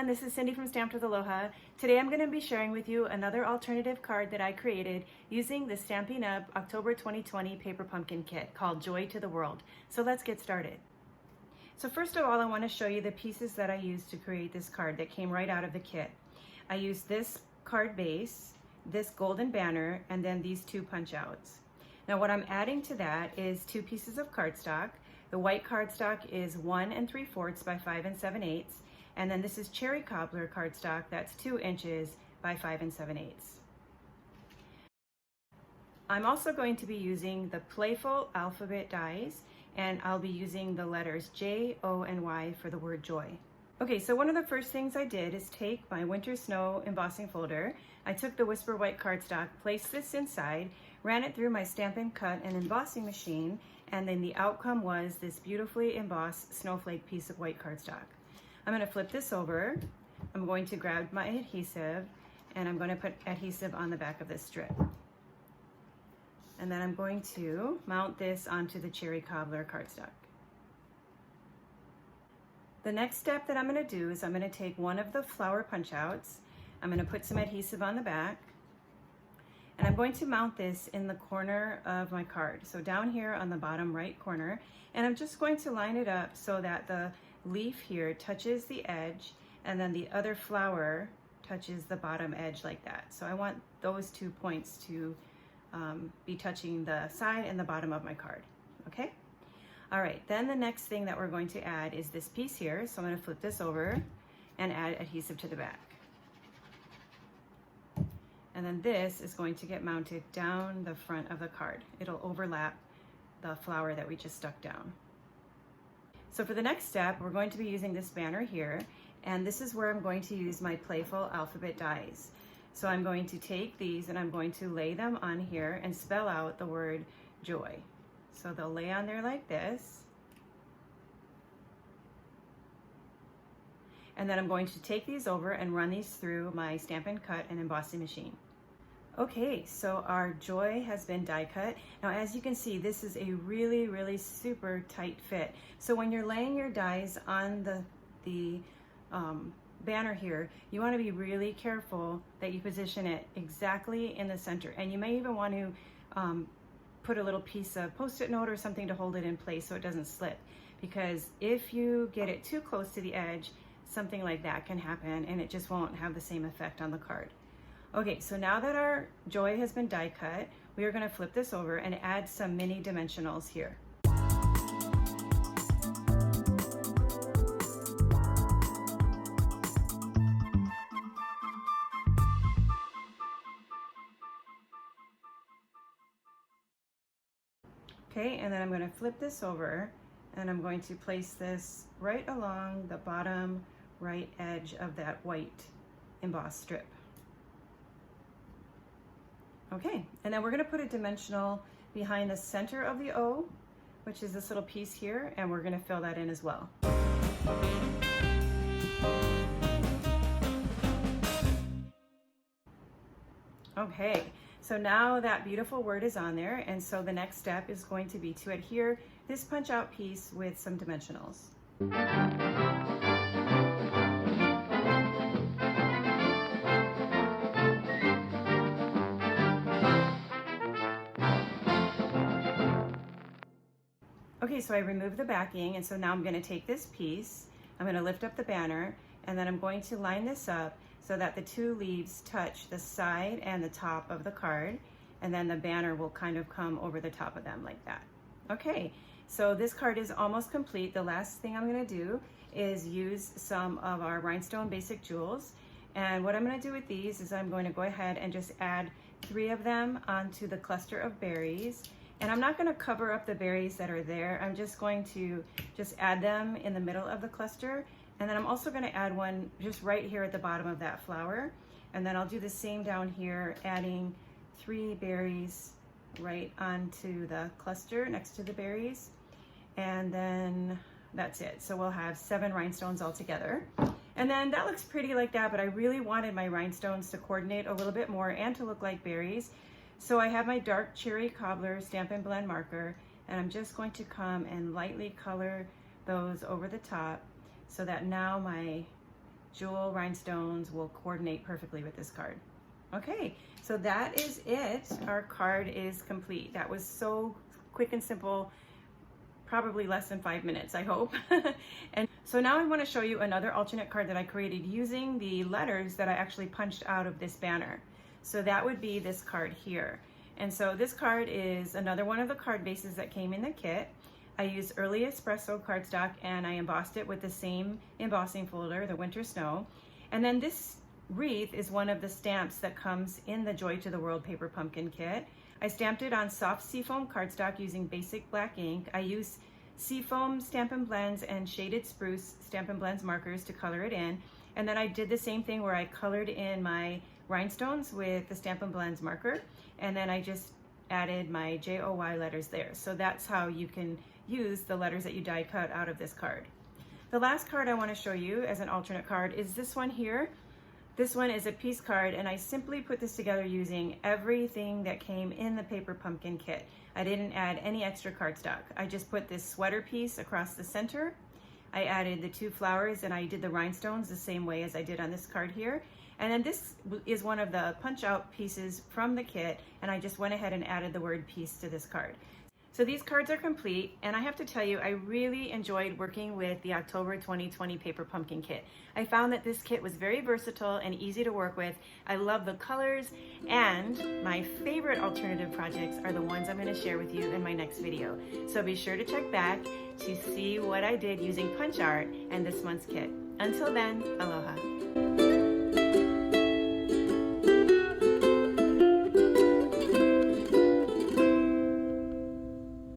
this is Cindy from Stamped with Aloha. Today I'm going to be sharing with you another alternative card that I created using the Stampin' Up! October 2020 Paper Pumpkin Kit called Joy to the World. So let's get started. So first of all, I want to show you the pieces that I used to create this card that came right out of the kit. I used this card base, this golden banner, and then these two punch outs. Now what I'm adding to that is 2 pieces of cardstock. The white cardstock is 1 3/4 by 5 7/8, and then this is cherry cobbler cardstock that's 2 inches by 5 7/8. I'm also going to be using the Playful alphabet dies, and I'll be using the letters J, O, and Y for the word joy. Okay, so one of the first things I did is take my Winter Snow embossing folder. I took the Whisper White cardstock, placed this inside, ran it through my Stampin' Cut and embossing machine, and then the outcome was this beautifully embossed snowflake piece of white cardstock. I'm going to flip this over. I'm going to grab my adhesive, and I'm going to put adhesive on the back of this strip. And then I'm going to mount this onto the cherry cobbler cardstock. The next step that I'm going to do is I'm going to take one of the flower punch outs. I'm going to put some adhesive on the back, and I'm going to mount this in the corner of my card. So down here on the bottom right corner, and I'm just going to line it up so that the leaf here touches the edge, and then the other flower touches the bottom edge like that. So I want those 2 points to be touching the side and the bottom of my card, okay? All right, then the next thing that we're going to add is this piece here. So I'm going to flip this over and add adhesive to the back. And then this is going to get mounted down the front of the card. It'll overlap the flower that we just stuck down. So for the next step, we're going to be using this banner here, and this is where I'm going to use my Playful alphabet dies. So I'm going to take these and I'm going to lay them on here and spell out the word joy. So they'll lay on there like this. And then I'm going to take these over and run these through my Stampin' Cut and embossing machine. Okay, so our joy has been die cut. Now as you can see, this is a really super tight fit. So when you're laying your dies on the banner here, you want to be really careful that you position it exactly in the center. And you may even want to put a little piece of Post-it note or something to hold it in place so it doesn't slip. Because if you get it too close to the edge, something like that can happen and it just won't have the same effect on the card. Okay, so now that our joy has been die cut, we are going to flip this over and add some mini dimensionals here. Okay, and then I'm going to flip this over and I'm going to place this right along the bottom right edge of that white embossed strip. Okay, and then we're going to put a dimensional behind the center of the O, which is this little piece here, and we're going to fill that in as well. Okay, so now that beautiful word is on there, and so the next step is going to be to adhere this punch out piece with some dimensionals. Okay, so I removed the backing, and so now I'm going to take this piece, I'm going to lift up the banner, and then I'm going to line this up so that the 2 leaves touch the side and the top of the card, and then the banner will kind of come over the top of them like that. Okay, so this card is almost complete. The last thing I'm going to do is use some of our rhinestone basic jewels, and what I'm going to do with these is I'm going to go ahead and just add 3 of them onto the cluster of berries. And I'm not going to cover up the berries that are there. I'm just going to add them in the middle of the cluster. And then I'm also going to add one just right here at the bottom of that flower. And then I'll do the same down here, adding 3 berries right onto the cluster next to the berries. And then that's it. So we'll have 7 rhinestones all together. And then that looks pretty like that, but I really wanted my rhinestones to coordinate a little bit more and to look like berries. So I have my dark cherry cobbler Stampin' Blend marker, and I'm just going to come and lightly color those over the top so that now my jewel rhinestones will coordinate perfectly with this card. Okay, so that is it. Our card is complete. That was so quick and simple, probably less than 5 minutes, I hope. And so now I want to show you another alternate card that I created using the letters that I actually punched out of this banner. So that would be this card here. And so this card is another one of the card bases that came in the kit. I used Early Espresso cardstock and I embossed it with the same embossing folder, the Winter Snow. And then this wreath is one of the stamps that comes in the Joy to the World Paper Pumpkin kit. I stamped it on soft seafoam cardstock using basic black ink. I used seafoam Stampin' Blends and shaded spruce Stampin' Blends markers to color it in. And then I did the same thing where I colored in my rhinestones with the Stampin' Blends marker. And then I just added my JOY letters there. So that's how you can use the letters that you die cut out of this card. The last card I want to show you as an alternate card is this one here. This one is a piece card, and I simply put this together using everything that came in the Paper Pumpkin kit. I didn't add any extra cardstock. I just put this sweater piece across the center. I added the 2 flowers, and I did the rhinestones the same way as I did on this card here. And then this is one of the punch out pieces from the kit, and I just went ahead and added the word piece to this card. So these cards are complete, and I have to tell you, I really enjoyed working with the October 2020 Paper Pumpkin kit. I found that this kit was very versatile and easy to work with. I love the colors, and my favorite alternative projects are the ones I'm going to share with you in my next video. So be sure to check back to see what I did using punch art and this month's kit. Until then, aloha.